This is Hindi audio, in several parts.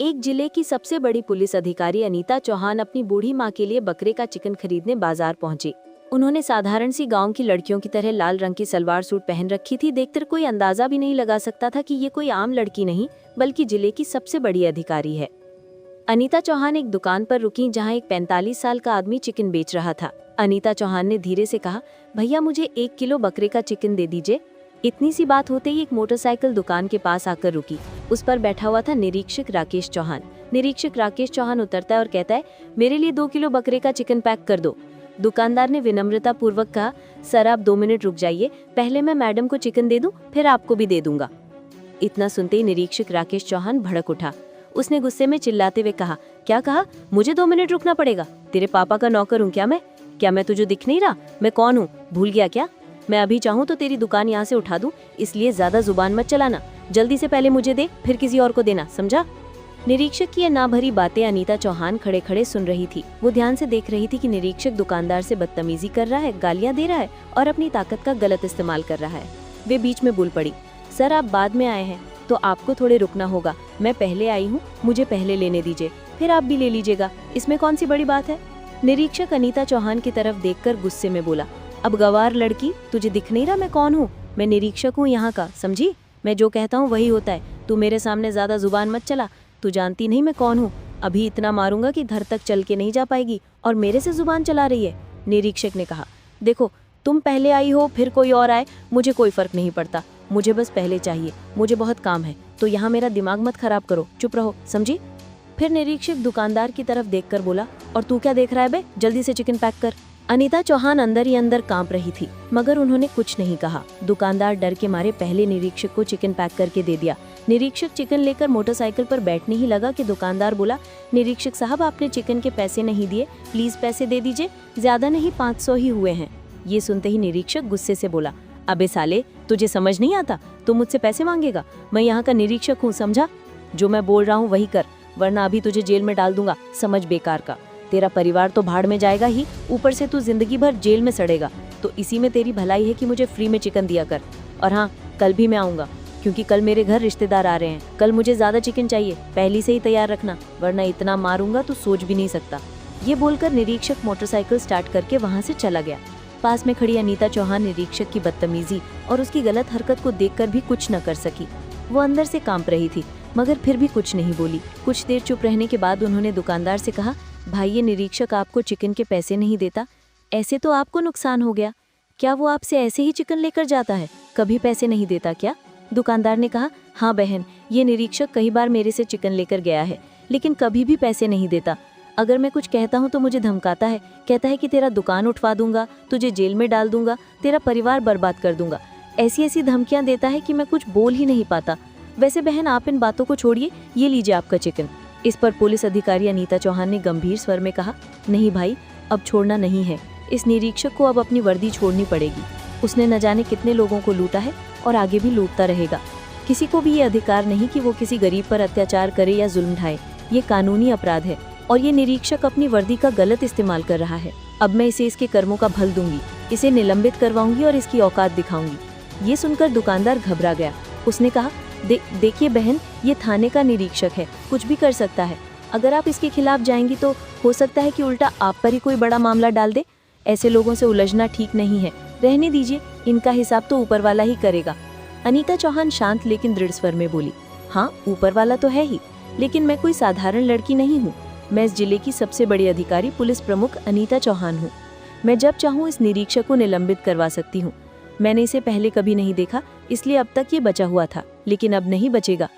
एक जिले की सबसे बड़ी पुलिस अधिकारी अनीता चौहान अपनी बूढ़ी माँ के लिए बकरे का चिकन खरीदने बाजार पहुंची। उन्होंने साधारण सी गांव की लड़कियों की तरह लाल रंग की सलवार सूट पहन रखी थी। देखकर कोई अंदाजा भी नहीं लगा सकता था कि ये कोई आम लड़की नहीं बल्कि जिले की सबसे बड़ी अधिकारी है। अनीता चौहान एक दुकान पर रुकी जहां एक 45 साल का आदमी चिकन बेच रहा था। अनीता चौहान ने धीरे से कहा, भैया मुझे 1 किलो बकरे का चिकन दे दीजिए। इतनी सी बात होते ही एक मोटरसाइकिल दुकान के पास आकर रुकी। उस पर बैठा हुआ था निरीक्षक राकेश चौहान। निरीक्षक राकेश चौहान उतरता है और कहता है, मेरे लिए 2 किलो बकरे का चिकन पैक कर दो। दुकानदार ने विनम्रता पूर्वक कहा, सर आप 2 मिनट रुक जाइए, पहले मैं मैडम को चिकन दे दूं, फिर आपको भी दे दूंगा। इतना सुनते ही निरीक्षक राकेश चौहान भड़क उठा। उसने गुस्से में चिल्लाते हुए कहा, क्या कहा? मुझे 2 मिनट रुकना पड़ेगा? तेरे पापा का नौकर हूँ क्या मैं? क्या मैं तुझे दिख नहीं रहा? मैं कौन हूँ, भूल गया क्या? मैं अभी चाहूँ तो तेरी दुकान यहाँ से उठा दूँ, इसलिए ज्यादा जुबान मत चलाना। जल्दी से पहले मुझे दे, फिर किसी और को देना, समझा? निरीक्षक की ये ना भरी बातें अनीता चौहान खड़े खड़े सुन रही थी। वो ध्यान से देख रही थी कि निरीक्षक दुकानदार से बदतमीजी कर रहा है, गालियाँ दे रहा है और अपनी ताकत का गलत इस्तेमाल कर रहा है। वे बीच में बोल पड़ी, सर आप बाद में आए हैं तो आपको थोड़े रुकना होगा। मैं पहले आई हूँ, मुझे पहले लेने दीजिए, फिर आप भी ले लीजिएगा, इसमें कौन सी बड़ी बात है? निरीक्षक अनीता चौहान की तरफ देखकर गुस्से में बोला, अब गवार लड़की, तुझे दिख नहीं रहा मैं कौन हूँ? मैं निरीक्षक हूँ यहाँ का, समझी? मैं जो कहता हूँ वही होता है। तू मेरे सामने ज्यादा जुबान मत चला। तू जानती नहीं मैं कौन हूँ। अभी इतना मारूंगा कि घर तक चल के नहीं जा पाएगी और मेरे से जुबान चला रही है। निरीक्षक ने कहा, देखो तुम पहले आई हो फिर कोई और आए, मुझे कोई फर्क नहीं पड़ता। मुझे बस पहले चाहिए, मुझे बहुत काम है, तो यहाँ मेरा दिमाग मत खराब करो, चुप रहो, समझी? फिर निरीक्षक दुकानदार की तरफ देखकर बोला, और तू क्या देख रहा है बे, जल्दी से चिकन पैक कर। अनीता चौहान अंदर ही अंदर कांप रही थी, मगर उन्होंने कुछ नहीं कहा। दुकानदार डर के मारे पहले निरीक्षक को चिकन पैक करके दे दिया। निरीक्षक चिकन लेकर मोटरसाइकिल पर बैठने ही लगा कि दुकानदार बोला, निरीक्षक साहब आपने चिकन के पैसे नहीं दिए, प्लीज पैसे दे दीजिए, ज्यादा नहीं 500 ही हुए हैं। ये सुनते ही निरीक्षक गुस्से से बोला, अबे साले तुझे समझ नहीं आता? तू मुझसे पैसे मांगेगा? मैं यहाँ का निरीक्षक हूँ, समझा? जो मैं बोल रहा हूँ वही कर, वरना अभी तुझे जेल में डाल दूंगा, समझ बेकार का। तेरा परिवार तो भाड़ में जाएगा ही, ऊपर से तू जिंदगी भर जेल में सड़ेगा। तो इसी में तेरी भलाई है कि मुझे फ्री में चिकन दिया कर। और हाँ, कल भी मैं आऊंगा, क्योंकि कल मेरे घर रिश्तेदार आ रहे हैं। कल मुझे ज्यादा चिकन चाहिए, पहले से ही तैयार रखना, वरना इतना मारूंगा तो सोच भी नहीं सकता। ये बोलकर निरीक्षक मोटरसाइकिल स्टार्ट करके वहाँ से चला गया। पास में खड़ी अनीता चौहान निरीक्षक की बदतमीजी और उसकी गलत हरकत को देखकर भी कुछ न कर सकी। वो अंदर से कांप रही थी, मगर फिर भी कुछ नहीं बोली। कुछ देर चुप रहने के बाद उन्होंने दुकानदार से कहा, भाई ये निरीक्षक आपको चिकन के पैसे नहीं देता, ऐसे तो आपको नुकसान हो गया। क्या वो आपसे ऐसे ही चिकन लेकर जाता है, कभी पैसे नहीं देता क्या? दुकानदार ने कहा, हाँ बहन, ये निरीक्षक कई बार मेरे से चिकन लेकर गया है, लेकिन कभी भी पैसे नहीं देता। अगर मैं कुछ कहता हूँ तो मुझे धमकाता है, कहता है कि तेरा दुकान उठवा दूंगा, तुझे जेल में डाल दूंगा, तेरा परिवार बर्बाद कर दूंगा। ऐसी ऐसी धमकियाँ देता है कि मैं कुछ बोल ही नहीं पाता। वैसे बहन आप इन बातों को छोड़िए, ये लीजिए आपका चिकन। इस पर पुलिस अधिकारी अनीता चौहान ने गंभीर स्वर में कहा, नहीं भाई, अब छोड़ना नहीं है। इस निरीक्षक को अब अपनी वर्दी छोड़नी पड़ेगी। उसने न जाने कितने लोगों को लूटा है और आगे भी लूटता रहेगा। किसी को भी ये अधिकार नहीं कि वो किसी गरीब पर अत्याचार करे या जुल्म ढाए। ये कानूनी अपराध है और ये निरीक्षक अपनी वर्दी का गलत इस्तेमाल कर रहा है। अब मैं इसे इसके कर्मों का भल दूंगी, इसे निलंबित करवाऊंगी और इसकी औकात दिखाऊंगी। ये सुनकर दुकानदार घबरा गया। उसने कहा, देखिए बहन, ये थाने का निरीक्षक है, कुछ भी कर सकता है। अगर आप इसके खिलाफ जाएंगी तो हो सकता है कि उल्टा आप पर ही कोई बड़ा मामला डाल दे। ऐसे लोगों से उलझना ठीक नहीं है, रहने दीजिए, इनका हिसाब तो ऊपर वाला ही करेगा। अनीता चौहान शांत लेकिन दृढ़ स्वर में बोली, हाँ ऊपर वाला तो है ही, लेकिन मैं कोई साधारण लड़की नहीं हूँ। मैं इस जिले की सबसे बड़ी अधिकारी पुलिस प्रमुख अनीता चौहान हूँ। मैं जब चाहूँ इस निरीक्षक को निलंबित करवा सकती हूँ। मैंने इसे पहले कभी नहीं देखा, इसलिए अब तक ये बचा हुआ था, लेकिन अब नहीं बचेगा।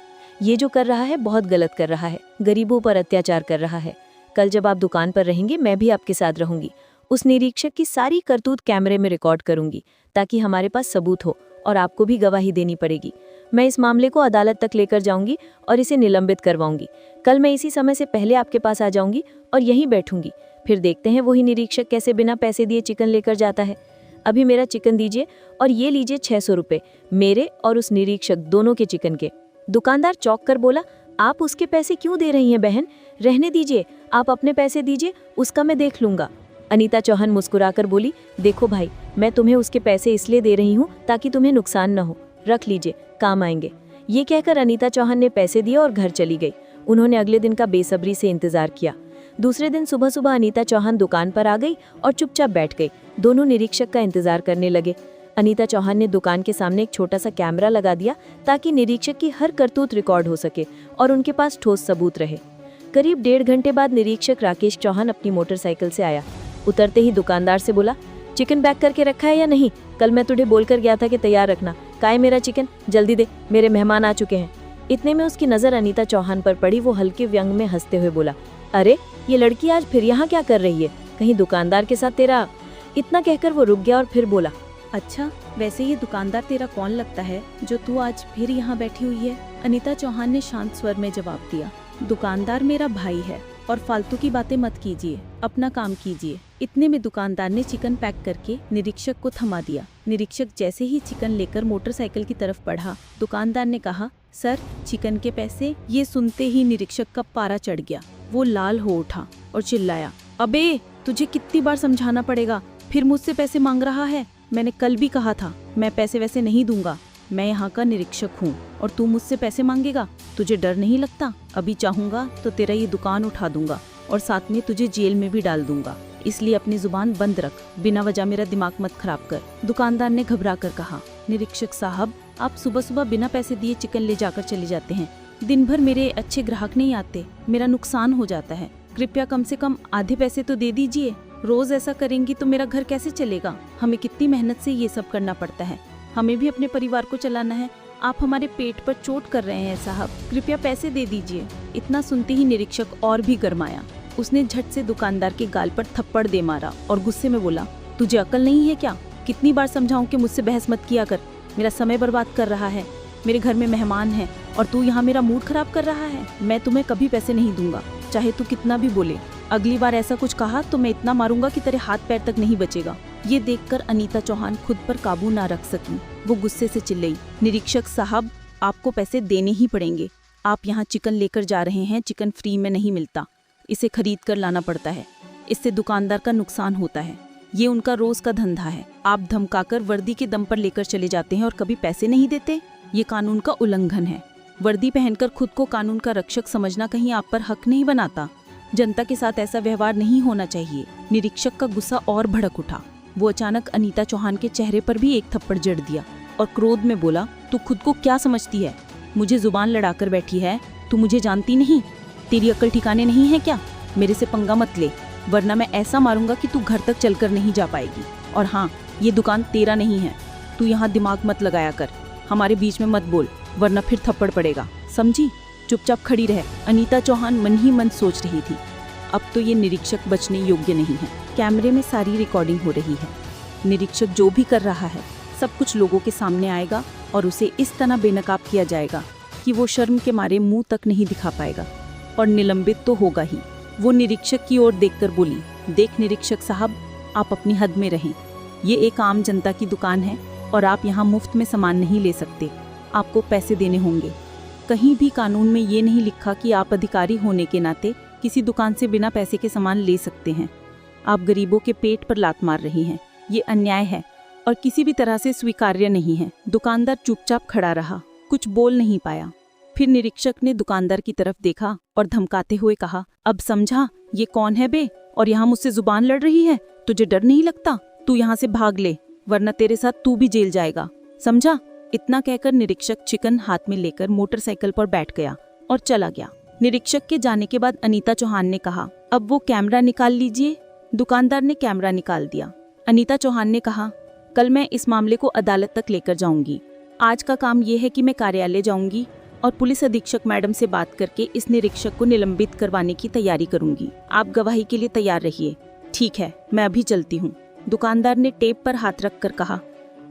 ये जो कर रहा है बहुत गलत कर रहा है, गरीबों पर अत्याचार कर रहा है। कल जब आप दुकान पर रहेंगे मैं भी आपके साथ रहूंगी। उस निरीक्षक की सारी करतूत कैमरे में रिकॉर्ड करूंगी, ताकि हमारे पास सबूत हो और आपको भी गवाही देनी पड़ेगी। मैं इस मामले को अदालत तक लेकर जाऊंगी और इसे निलंबित करवाऊंगी। कल मैं इसी समय से पहले आपके पास आ जाऊंगी और यहीं बैठूंगी। फिर देखते हैं वही निरीक्षक कैसे बिना पैसे दिए चिकन लेकर जाता है। अभी मेरा चिकन दीजिए और ये लीजिए 600 रुपये, मेरे और उस निरीक्षक दोनों के चिकन के। दुकानदार चौंक कर बोला, आप उसके पैसे क्यों दे रही हैं बहन? रहने दीजिए, आप अपने पैसे दीजिए, उसका मैं देख लूंगा। अनीता चौहान मुस्कुराकर बोली, देखो भाई, मैं तुम्हें उसके पैसे इसलिए दे रही हूँ ताकि तुम्हें नुकसान न हो, रख लीजिए, काम आएंगे। ये कहकर अनीता चौहान ने पैसे दिए और घर चली गई। उन्होंने अगले दिन का बेसब्री से इंतजार किया। दूसरे दिन सुबह सुबह अनीता चौहान दुकान पर आ गई और चुपचाप बैठ गई। दोनों निरीक्षक का इंतजार करने लगे। अनीता चौहान ने दुकान के सामने एक छोटा सा कैमरा लगा दिया ताकि निरीक्षक की हर करतूत रिकॉर्ड हो सके और उनके पास ठोस सबूत रहे। करीब 1.5 घंटे बाद निरीक्षक राकेश चौहान अपनी मोटरसाइकिल से आया। उतरते ही दुकानदार से बोला, चिकन पैक करके रखा है या नहीं? कल मैं तुझे बोलकर गया था कि तैयार रखना। कहाँ है मेरा चिकन? जल्दी दे, मेरे मेहमान आ चुके हैं। इतने में उसकी नजर अनीता चौहान पर पड़ी। वो हल्के व्यंग में हंसते हुए बोला, अरे ये लड़की आज फिर यहाँ क्या कर रही है? कहीं दुकानदार के साथ तेरा? इतना कहकर वो रुक गया और फिर बोला, अच्छा वैसे ये दुकानदार तेरा कौन लगता है जो तू आज फिर यहाँ बैठी हुई है? अनीता चौहान ने शांत स्वर में जवाब दिया, दुकानदार मेरा भाई है और फालतू की बातें मत कीजिए, अपना काम कीजिए। इतने में दुकानदार ने चिकन पैक करके निरीक्षक को थमा दिया। निरीक्षक जैसे ही चिकन लेकर मोटरसाइकिल की तरफ बढ़ा, दुकानदार ने कहा, सर चिकन के पैसे। ये सुनते ही निरीक्षक का पारा चढ़ गया। वो लाल हो उठा और चिल्लाया, अबे तुझे कितनी बार समझाना पड़ेगा, फिर मुझसे पैसे मांग रहा है? मैंने कल भी कहा था मैं पैसे वैसे नहीं दूंगा। मैं यहाँ का निरीक्षक हूँ और तू मुझसे पैसे मांगेगा? तुझे डर नहीं लगता? अभी चाहूंगा तो तेरा ये दुकान उठा दूंगा और साथ में तुझे जेल में भी डाल दूंगा। इसलिए अपनी जुबान बंद रख, बिना वजह मेरा दिमाग मत खराब कर। दुकानदार ने घबरा कर कहा, निरीक्षक साहब आप सुबह सुबह बिना पैसे दिए चिकन ले जाकर चले जाते हैं। दिन भर मेरे अच्छे ग्राहक नहीं आते, मेरा नुकसान हो जाता है। कृपया कम से कम आधे पैसे तो दे दीजिए। रोज ऐसा करेंगी तो मेरा घर कैसे चलेगा? हमें कितनी मेहनत से ये सब करना पड़ता है, हमें भी अपने परिवार को चलाना है। आप हमारे पेट पर चोट कर रहे हैं साहब, कृपया पैसे दे दीजिए। इतना सुनते ही निरीक्षक और भी गरमाया। उसने झट से दुकानदार के गाल पर थप्पड़ दे मारा और गुस्से में बोला, तुझे अकल नहीं है क्या? कितनी बार समझाऊं कि मुझसे बहस मत किया कर, मेरा समय बर्बाद कर रहा है। मेरे घर में मेहमान हैं और तू यहाँ मेरा मूड खराब कर रहा है। मैं तुम्हें कभी पैसे नहीं दूंगा, चाहे तू कितना भी बोले। अगली बार ऐसा कुछ कहा तो मैं इतना मारूंगा कि तेरे हाथ पैर तक नहीं बचेगा। ये देखकर अनीता चौहान खुद पर काबू ना रख सकी। वो गुस्से से चिल्लाई, निरीक्षक साहब आपको पैसे देने ही पड़ेंगे। आप यहाँ चिकन लेकर जा रहे हैं, चिकन फ्री में नहीं मिलता, इसे खरीद कर लाना पड़ता है। इससे दुकानदार का नुकसान होता है, ये उनका रोज का धंधा है। आप धमकाकर वर्दी के दम पर लेकर चले जाते हैं और कभी पैसे नहीं देते, ये कानून का उल्लंघन है। वर्दी पहनकर खुद को कानून का रक्षक समझना कहीं आप पर हक नहीं बनाता। जनता के साथ ऐसा व्यवहार नहीं होना चाहिए। निरीक्षक का गुस्सा और भड़क उठा। वो अचानक अनीता चौहान के चेहरे पर भी एक थप्पड़ जड़ दिया और क्रोध में बोला, तू खुद को क्या समझती है? मुझे जुबान लड़ाकर बैठी है, तू मुझे जानती नहीं? तेरी अक्ल ठिकाने नहीं है क्या? मेरे से पंगा मत ले, वरना मैं ऐसा मारूंगा कि तू घर तक चलकर नहीं जा पाएगी। और हाँ, ये दुकान तेरा नहीं है, तू यहाँ दिमाग मत लगाया कर, हमारे बीच में मत बोल, वरना फिर थप्पड़ पड़ेगा, समझी? चुपचाप खड़ी रह। अनीता चौहान मन ही मन सोच रही थी, अब तो ये निरीक्षक बचने योग्य नहीं है। कैमरे में सारी रिकॉर्डिंग हो रही है। निरीक्षक जो भी कर रहा है सब कुछ लोगों के सामने आएगा और उसे इस तरह बेनकाब किया जाएगा कि वो शर्म के मारे मुंह तक नहीं दिखा पाएगा और निलंबित तो होगा ही। वो निरीक्षक की ओर देखकर बोली, देख निरीक्षक साहब, आप अपनी हद में रहें। ये एक आम जनता की दुकान है और आप यहाँ मुफ्त में सामान नहीं ले सकते, आपको पैसे देने होंगे। कहीं भी कानून में ये नहीं लिखा कि आप अधिकारी होने के नाते किसी दुकान से बिना पैसे के सामान ले सकते हैं। आप गरीबों के पेट पर लात मार रही हैं, ये अन्याय है और किसी भी तरह से स्वीकार्य नहीं है। दुकानदार चुपचाप खड़ा रहा, कुछ बोल नहीं पाया। फिर निरीक्षक ने दुकानदार की तरफ देखा और धमकाते हुए कहा, अब समझा ये कौन है बे, और यहाँ मुझसे जुबान लड़ रही है? तुझे डर नहीं लगता? तू यहाँ से भाग ले, वरना तेरे साथ तू भी जेल जाएगा, समझा? इतना कहकर निरीक्षक चिकन हाथ में लेकर मोटरसाइकिल पर बैठ गया और चला गया। निरीक्षक के जाने के बाद अनीता चौहान ने कहा, अब वो कैमरा निकाल लीजिए। दुकानदार ने कैमरा निकाल दिया। अनीता चौहान ने कहा, कल मैं इस मामले को अदालत तक लेकर जाऊंगी। आज का काम ये है कि मैं कार्यालय जाऊंगी और पुलिस अधीक्षक मैडम से बात करके इस निरीक्षक को निलंबित करवाने की तैयारी करूंगी। आप गवाही के लिए तैयार रहिए। ठीक है, मैं अभी चलती हूँ। दुकानदार ने टेप पर हाथ रख कर कहा,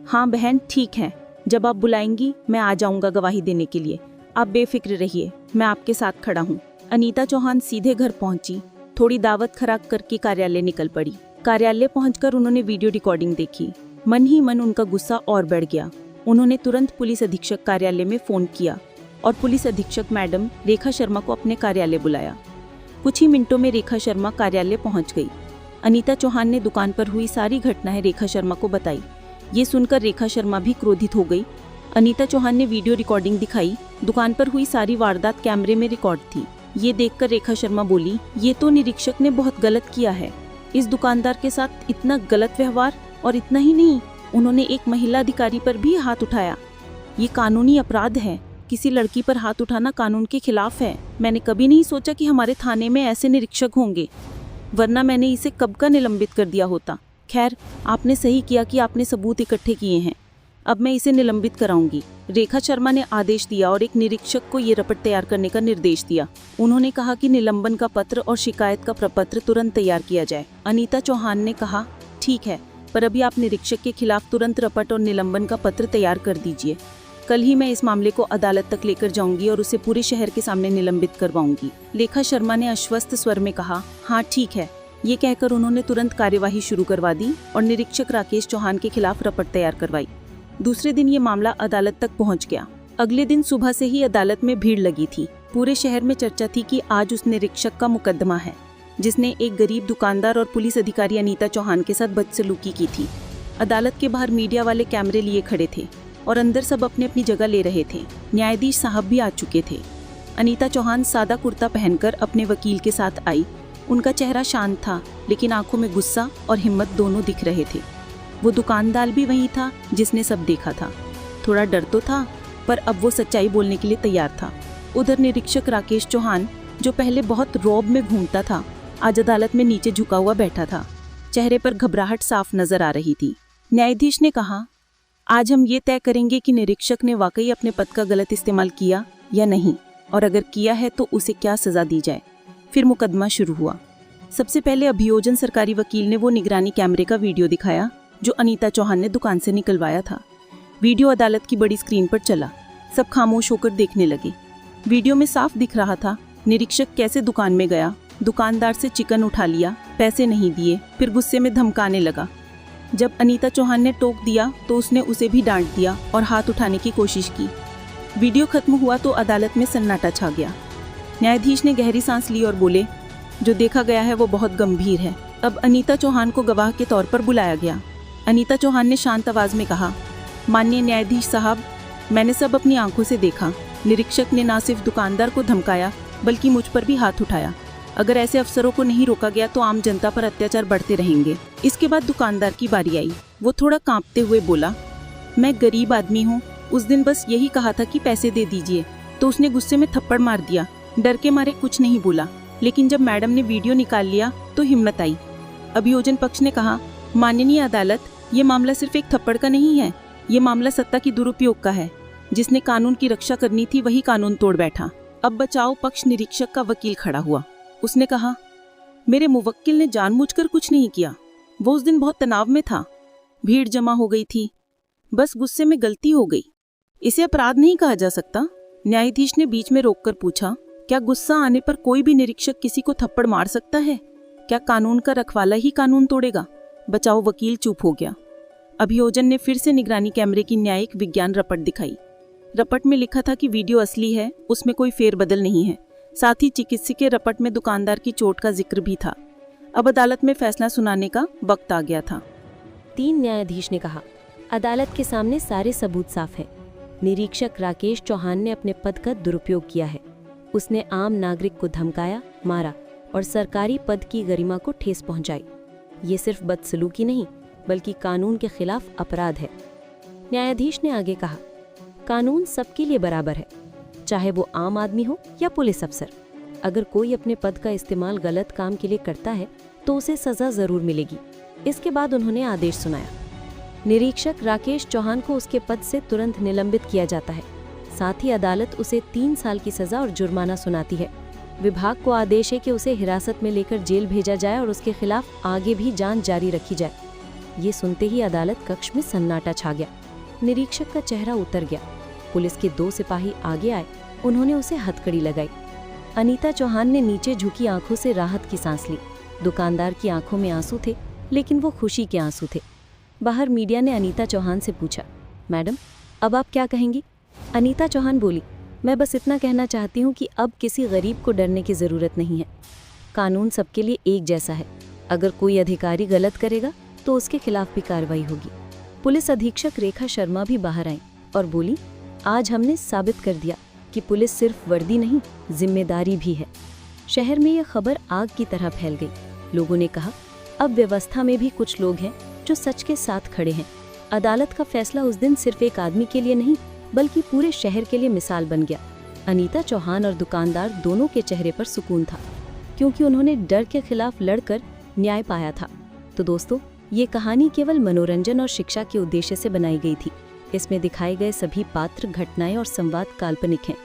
हाँ बहन ठीक है, जब आप बुलाएंगी मैं आ जाऊंगा गवाही देने के लिए। आप बेफिक्र रहिए, मैं आपके साथ खड़ा हूँ। अनीता चौहान सीधे घर पहुंची, थोड़ी दावत खराब करके कार्यालय निकल पड़ी। कार्यालय पहुंचकर उन्होंने वीडियो रिकॉर्डिंग देखी। मन ही मन उनका गुस्सा और बढ़ गया। उन्होंने तुरंत पुलिस अधीक्षक कार्यालय में फोन किया और पुलिस अधीक्षक मैडम रेखा शर्मा को अपने कार्यालय बुलाया। कुछ ही मिनटों में रेखा शर्मा कार्यालय पहुंच गई। अनीता चौहान ने दुकान पर हुई सारी घटनाएं रेखा शर्मा को बताई। ये सुनकर रेखा शर्मा भी क्रोधित हो गई। अनीता चौहान ने वीडियो रिकॉर्डिंग दिखाई। दुकान पर हुई सारी वारदात कैमरे में रिकॉर्ड थी। ये देखकर रेखा शर्मा बोली, ये तो निरीक्षक ने बहुत गलत किया है। इस दुकानदार के साथ इतना गलत व्यवहार, और इतना ही नहीं, उन्होंने एक महिला अधिकारी पर भी हाथ उठाया। ये कानूनी अपराध है। किसी लड़की पर हाथ उठाना कानून के खिलाफ है। मैंने कभी नहीं सोचा कि हमारे थाने में ऐसे निरीक्षक होंगे, वरना मैंने इसे कब का निलंबित कर दिया होता। खैर, आपने सही किया कि आपने सबूत इकट्ठे किए हैं। अब मैं इसे निलंबित कराऊंगी। रेखा शर्मा ने आदेश दिया और एक निरीक्षक को ये रपट तैयार करने का निर्देश दिया। उन्होंने कहा कि निलंबन का पत्र और शिकायत का प्रपत्र तुरंत तैयार किया जाए। अनीता चौहान ने कहा, ठीक है, पर अभी आप निरीक्षक के खिलाफ तुरंत रपट और निलंबन का पत्र तैयार कर दीजिए। कल ही मैं इस मामले को अदालत तक लेकर जाऊंगी और उसे पूरे शहर के सामने निलंबित करवाऊंगी। रेखा शर्मा ने आश्वस्त स्वर में कहा, हाँ ठीक है। ये कहकर उन्होंने तुरंत कार्यवाही शुरू करवा दी और निरीक्षक राकेश चौहान के खिलाफ रपट तैयार करवाई। दूसरे दिन ये मामला अदालत तक पहुंच गया। अगले दिन सुबह से ही अदालत में भीड़ लगी थी। पूरे शहर में चर्चा थी कि आज उस निरीक्षक का मुकदमा है जिसने एक गरीब दुकानदार और पुलिस अधिकारी अनीता चौहान के साथ बदसलूकी की थी। अदालत के बाहर मीडिया वाले कैमरे लिए खड़े थे और अंदर सब अपनी अपनी जगह ले रहे थे। न्यायाधीश साहब भी आ चुके थे। अनीता चौहान सादा कुर्ता पहनकर अपने वकील के साथ आई। उनका चेहरा शांत था, लेकिन आंखों में गुस्सा और हिम्मत दोनों दिख रहे थे। वो दुकानदार भी वही था जिसने सब देखा था। थोड़ा डर तो था, पर अब वो सच्चाई बोलने के लिए तैयार था। उधर निरीक्षक राकेश चौहान, जो पहले बहुत रौब में घूमता था, आज अदालत में नीचे झुका हुआ बैठा था। चेहरे पर घबराहट साफ नजर आ रही थी। न्यायाधीश ने कहा, आज हम ये तय करेंगे कि निरीक्षक ने वाकई अपने पद का गलत इस्तेमाल किया या नहीं, और अगर किया है तो उसे क्या सजा दी जाए। फिर मुकदमा शुरू हुआ। सबसे पहले अभियोजन सरकारी वकील ने वो निगरानी कैमरे का वीडियो दिखाया जो अनीता चौहान ने दुकान से निकलवाया था। वीडियो अदालत की बड़ी स्क्रीन पर चला। सब खामोश होकर देखने लगे। वीडियो में साफ दिख रहा था निरीक्षक कैसे दुकान में गया, दुकानदार से चिकन उठा लिया, पैसे नहीं दिए, फिर गुस्से में धमकाने लगा। जब अनीता चौहान ने टोक दिया तो उसने उसे भी डांट दिया और हाथ उठाने की कोशिश की। वीडियो खत्म हुआ तो अदालत में सन्नाटा छा गया। न्यायाधीश ने गहरी सांस ली और बोले, जो देखा गया है वो बहुत गंभीर है। अब अनीता चौहान को गवाह के तौर पर बुलाया गया। अनीता चौहान ने शांत आवाज में कहा, माननीय न्यायाधीश साहब, मैंने सब अपनी आंखों से देखा। निरीक्षक ने न सिर्फ दुकानदार को धमकाया बल्कि मुझ पर भी हाथ उठाया। अगर ऐसे अफसरों को नहीं रोका गया तो आम जनता पर अत्याचार बढ़ते रहेंगे। इसके बाद दुकानदार की बारी आई। वो थोड़ा कांपते हुए बोला, मैं गरीब आदमी हूँ, उस दिन बस यही कहा था कि पैसे दे दीजिए, तो उसने गुस्से में थप्पड़ मार दिया। डर के मारे कुछ नहीं बोला, लेकिन जब मैडम ने वीडियो निकाल लिया तो हिम्मत आई। अभियोजन पक्ष ने कहा, माननीय अदालत, ये मामला सिर्फ एक थप्पड़ का नहीं है, ये मामला सत्ता की दुरुपयोग का है। जिसने कानून की रक्षा करनी थी वही कानून तोड़ बैठा। अब बचाओ पक्ष निरीक्षक का वकील खड़ा हुआ। उसने कहा, मेरे मुवक्किल ने जानबूझकर कुछ नहीं किया, वो उस दिन बहुत तनाव में था, भीड़ जमा हो गई थी, बस गुस्से में गलती हो गई, इसे अपराध नहीं कहा जा सकता। न्यायाधीश ने बीच में रोककर पूछा, क्या गुस्सा आने पर कोई भी निरीक्षक किसी को थप्पड़ मार सकता है? क्या कानून का रखवाला ही कानून तोड़ेगा? बचाओ वकील चुप हो गया। अभियोजन ने फिर से निगरानी कैमरे की न्यायिक विज्ञान रपट दिखाई। रपट में लिखा था कि वीडियो असली है, उसमें कोई फेरबदल नहीं है। साथ ही चिकित्सकीय रपट में दुकानदार की चोट का जिक्र भी था। अब अदालत में फैसला सुनाने का वक्त आ गया था। 3 न्यायाधीश ने कहा, अदालत के सामने सारे सबूत साफ है। निरीक्षक राकेश चौहान ने अपने पद का दुरुपयोग किया है। उसने आम नागरिक को धमकाया, मारा और सरकारी पद की गरिमा को ठेस पहुंचाई। ये सिर्फ बदसलूकी नहीं बल्कि कानून के खिलाफ अपराध है। न्यायाधीश ने आगे कहा, कानून सबके लिए बराबर है, चाहे वो आम आदमी हो या पुलिस अफसर। अगर कोई अपने पद का इस्तेमाल गलत काम के लिए करता है तो उसे सजा जरूर मिलेगी। इसके बाद उन्होंने आदेश सुनाया, निरीक्षक राकेश चौहान को उसके पद से तुरंत निलंबित किया जाता है। साथ ही अदालत उसे 3 साल की सजा और जुर्माना सुनाती है। विभाग को आदेश है कि उसे हिरासत में लेकर जेल भेजा जाए और उसके खिलाफ आगे भी जांच जारी रखी जाए। ये सुनते ही अदालत कक्ष में सन्नाटा छा गया। निरीक्षक का चेहरा उतर गया। पुलिस के 2 सिपाही आगे आए, उन्होंने उसे हथकड़ी लगाई। अनीता चौहान ने नीचे झुकी आंखों से राहत की सांस ली। दुकानदार की आंखों में आंसू थे, लेकिन वो खुशी के आंसू थे। बाहर मीडिया ने अनीता चौहान से पूछा, मैडम अब आप क्या कहेंगी? अनीता चौहान बोली, मैं बस इतना कहना चाहती हूँ कि अब किसी गरीब को डरने की ज़रूरत नहीं है। कानून सबके लिए एक जैसा है। अगर कोई अधिकारी गलत करेगा तो उसके खिलाफ भी कार्रवाई होगी। पुलिस अधीक्षक रेखा शर्मा भी बाहर आई और बोली, आज हमने साबित कर दिया कि पुलिस सिर्फ वर्दी नहीं, जिम्मेदारी भी है। शहर में यह खबर आग की तरह फैल गई। लोगों ने कहा, अब व्यवस्था में भी कुछ लोग हैं जो सच के साथ खड़े हैं। अदालत का फैसला उस दिन सिर्फ एक आदमी के लिए नहीं बल्कि पूरे शहर के लिए मिसाल बन गया। अनीता चौहान और दुकानदार दोनों के चेहरे पर सुकून था, क्योंकि उन्होंने डर के खिलाफ लड़कर न्याय पाया था। तो दोस्तों, ये कहानी केवल मनोरंजन और शिक्षा के उद्देश्य से बनाई गई थी। इसमें दिखाए गए सभी पात्र, घटनाएं और संवाद काल्पनिक हैं।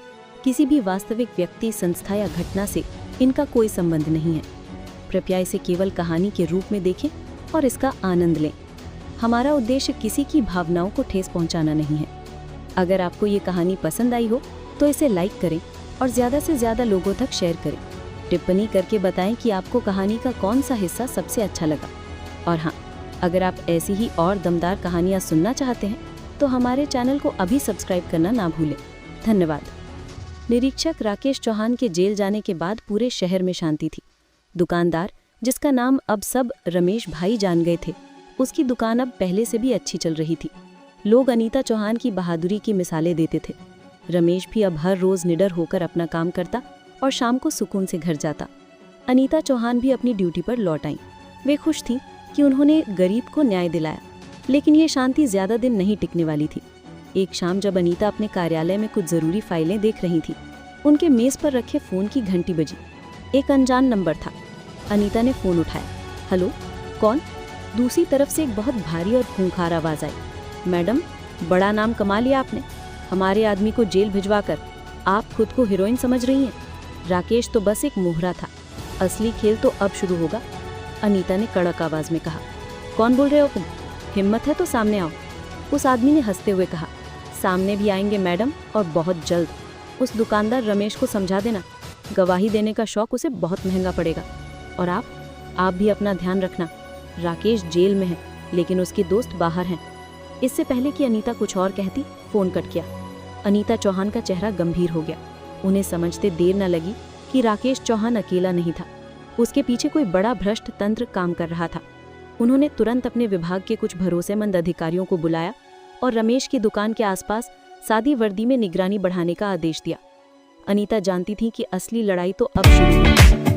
किसी भी वास्तविक व्यक्ति, संस्था या घटना से इनका कोई संबंध नहीं है। कृपया इसे केवल कहानी के रूप में देखें और इसका आनंद लें। हमारा उद्देश्य किसी की भावनाओं को ठेस पहुंचाना नहीं है। अगर आपको ये कहानी पसंद आई हो तो इसे लाइक करें और ज़्यादा से ज़्यादा लोगों तक शेयर करें। टिप्पणी करके बताएं कि आपको कहानी का कौन सा हिस्सा सबसे अच्छा लगा। और हाँ, अगर आप ऐसी ही और दमदार कहानियाँ सुनना चाहते हैं तो हमारे चैनल को अभी सब्सक्राइब करना ना भूलें। धन्यवाद। निरीक्षक राकेश चौहान के जेल जाने के बाद पूरे शहर में शांति थी। दुकानदार, जिसका नाम अब सब रमेश भाई जान गए थे, उसकी दुकान अब पहले से भी अच्छी चल रही थी। लोग अनीता चौहान की बहादुरी की मिसालें देते थे। रमेश भी अब हर रोज निडर होकर अपना काम करता और शाम को सुकून से घर जाता। अनीता चौहान भी अपनी ड्यूटी पर लौट आईं। वे खुश थीं कि उन्होंने गरीब को न्याय दिलाया, लेकिन ये शांति ज्यादा दिन नहीं टिकने वाली थी। एक शाम जब अनीता अपने कार्यालय में कुछ जरूरी फाइलें देख रही थी, उनके मेज पर रखे फोन की घंटी बजी। एक अनजान नंबर था। अनीता ने फोन उठाया। हेलो, कौन? दूसरी तरफ से एक बहुत भारी और खूंखार आवाज आई। मैडम, बड़ा नाम कमा लिया आपने। हमारे आदमी को जेल भिजवाकर आप खुद को हीरोइन समझ रही हैं। राकेश तो बस एक मोहरा था, असली खेल तो अब शुरू होगा। अनीता ने कड़क आवाज में कहा। कौन बोल रहे हो तुम? हिम्मत है तो सामने आओ। उस आदमी ने हंसते हुए कहा। सामने भी आएंगे मैडम, और बहुत जल्द। उस दुकानदार रमेश को समझा देना, गवाही देने का शौक उसे बहुत महंगा पड़ेगा। और आप भी अपना ध्यान रखना। राकेश जेल में है, लेकिन उसके दोस्त बाहर हैं। इससे पहले कि अनीता कुछ और कहती, फोन कट किया। अनीता चौहान का चेहरा गंभीर हो गया। उन्हें समझते देर न लगी कि राकेश चौहान अकेला नहीं था। उसके पीछे कोई बड़ा भ्रष्ट तंत्र काम कर रहा था। उन्होंने तुरंत अपने विभाग के कुछ भरोसेमंद अधिकारियों को बुलाया और रमेश की दुकान के आसपास सादी वर्दी में निगरानी बढ़ाने का आदेश दिया। अनीता जानती थी कि असली लड़ाई तो अब शुरू हुई।